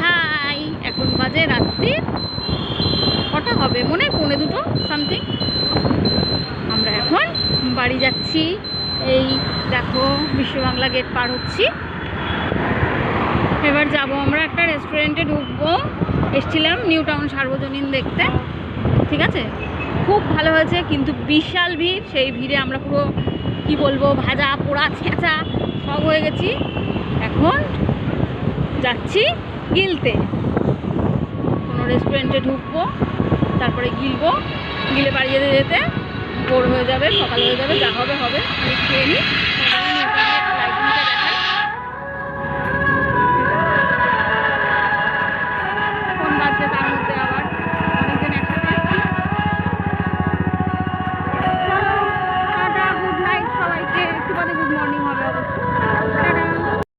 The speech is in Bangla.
হাই, এখন বাজে রাত্রি কটা হবে মনে হয় 1:45 সামথিং। আমরা এখন বাড়ি যাচ্ছি। এই দেখো বিশ্ব বাংলা গেট পার হচ্ছি। এবার যাব আমরা একটা রেস্টুরেন্টে ঢুকবো। এসছিলাম নিউ টাউন সার্বজনীন দেখতে, ঠিক আছে, খুব ভালো হয়েছে, কিন্তু বিশাল ভিড়। সেই ভিড়ে আমরা পুরো কি বলবো ভাজা পোড়া ছেঁচা সব হয়ে গেছি। এখন যাচ্ছি গিলতে, কোনো রেস্টুরেন্টে ঢুকবো, তারপরে গিলবো, গিলে বাড়ি যেতে যেতে ভোর হয়ে যাবে, সকাল হয়ে যাবে, যা হবে হবে। আমি খেয়ে নিই।